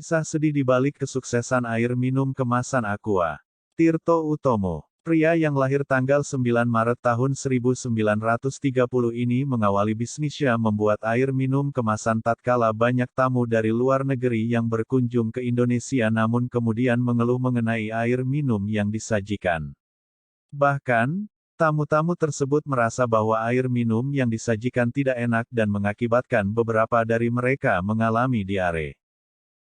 Kisah sedih di balik kesuksesan air minum kemasan Aqua. Tirto Utomo, pria yang lahir tanggal 9 Maret tahun 1930 ini mengawali bisnisnya membuat air minum kemasan tatkala banyak tamu dari luar negeri yang berkunjung ke Indonesia namun kemudian mengeluh mengenai air minum yang disajikan. Bahkan, tamu-tamu tersebut merasa bahwa air minum yang disajikan tidak enak dan mengakibatkan beberapa dari mereka mengalami diare.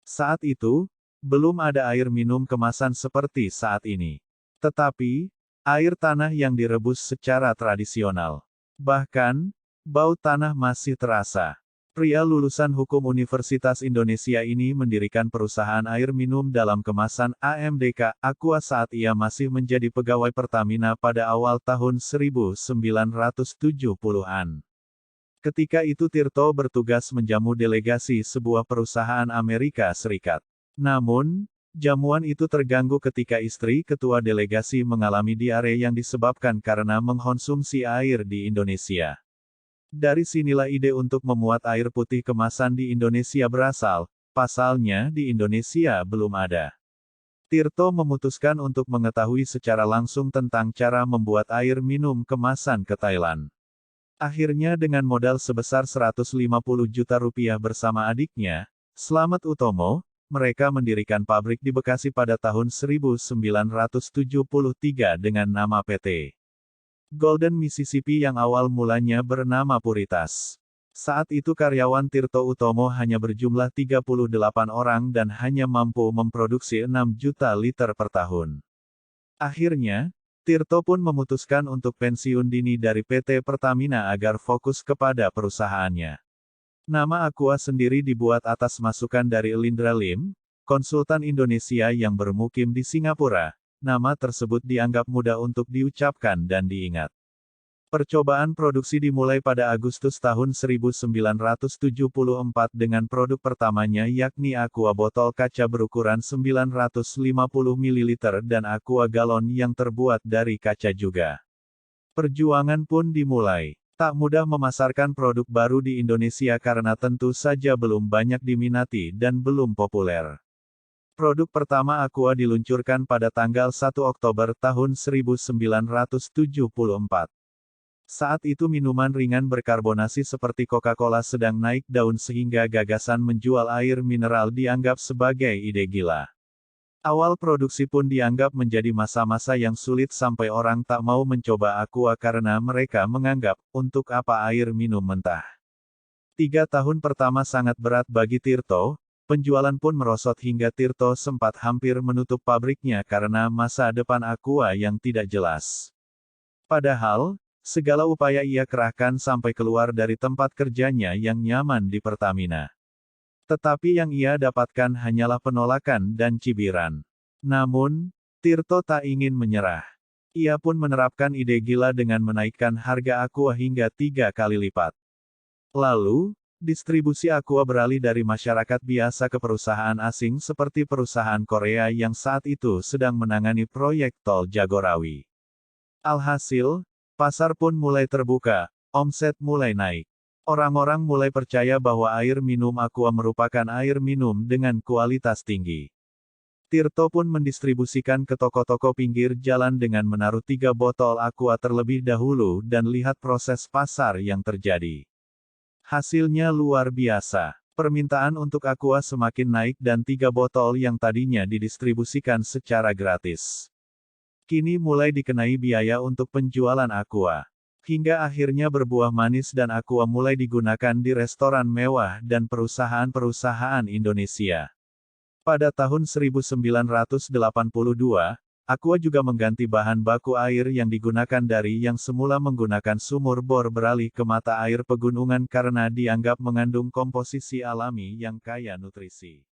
Saat itu, belum ada air minum kemasan seperti saat ini. Tetapi, air tanah yang direbus secara tradisional. Bahkan, bau tanah masih terasa. Pria lulusan Hukum Universitas Indonesia ini mendirikan perusahaan air minum dalam kemasan AMDK Aqua saat ia masih menjadi pegawai Pertamina pada awal tahun 1970-an. Ketika itu Tirto bertugas menjamu delegasi sebuah perusahaan Amerika Serikat. Namun, jamuan itu terganggu ketika istri ketua delegasi mengalami diare yang disebabkan karena mengkonsumsi air di Indonesia. Dari sinilah ide untuk memuat air putih kemasan di Indonesia berasal, pasalnya di Indonesia belum ada. Tirto memutuskan untuk mengetahui secara langsung tentang cara membuat air minum kemasan ke Thailand. Akhirnya dengan modal sebesar 150 juta rupiah bersama adiknya, Slamet Utomo, mereka mendirikan pabrik di Bekasi pada tahun 1973 dengan nama PT Golden Mississippi yang awal mulanya bernama Puritas. Saat itu karyawan Tirto Utomo hanya berjumlah 38 orang dan hanya mampu memproduksi 6 juta liter per tahun. Akhirnya, Tirto pun memutuskan untuk pensiun dini dari PT Pertamina agar fokus kepada perusahaannya. Nama Aqua sendiri dibuat atas masukan dari Elindra Lim, konsultan Indonesia yang bermukim di Singapura. Nama tersebut dianggap mudah untuk diucapkan dan diingat. Percobaan produksi dimulai pada Agustus tahun 1974 dengan produk pertamanya yakni Aqua botol kaca berukuran 950 ml dan Aqua galon yang terbuat dari kaca juga. Perjuangan pun dimulai. Tak mudah memasarkan produk baru di Indonesia karena tentu saja belum banyak diminati dan belum populer. Produk pertama Aqua diluncurkan pada tanggal 1 Oktober tahun 1974. Saat itu minuman ringan berkarbonasi seperti Coca-Cola sedang naik daun sehingga gagasan menjual air mineral dianggap sebagai ide gila. Awal produksi pun dianggap menjadi masa-masa yang sulit sampai orang tak mau mencoba Aqua karena mereka menganggap, untuk apa air minum mentah. 3 tahun pertama sangat berat bagi Tirto, penjualan pun merosot hingga Tirto sempat hampir menutup pabriknya karena masa depan Aqua yang tidak jelas. Padahal, segala upaya ia kerahkan sampai keluar dari tempat kerjanya yang nyaman di Pertamina. Tetapi yang ia dapatkan hanyalah penolakan dan cibiran. Namun, Tirto tak ingin menyerah. Ia pun menerapkan ide gila dengan menaikkan harga Aqua hingga 3 kali lipat. Lalu, distribusi Aqua beralih dari masyarakat biasa ke perusahaan asing seperti perusahaan Korea yang saat itu sedang menangani proyek tol Jagorawi. Alhasil, pasar pun mulai terbuka, omset mulai naik. Orang-orang mulai percaya bahwa air minum Aqua merupakan air minum dengan kualitas tinggi. Tirto pun mendistribusikan ke toko-toko pinggir jalan dengan menaruh 3 botol Aqua terlebih dahulu dan lihat proses pasar yang terjadi. Hasilnya luar biasa. Permintaan untuk Aqua semakin naik dan 3 botol yang tadinya didistribusikan secara gratis kini mulai dikenai biaya untuk penjualan Aqua. Hingga akhirnya berbuah manis dan Aqua mulai digunakan di restoran mewah dan perusahaan-perusahaan Indonesia. Pada tahun 1982, Aqua juga mengganti bahan baku air yang digunakan dari yang semula menggunakan sumur bor beralih ke mata air pegunungan karena dianggap mengandung komposisi alami yang kaya nutrisi.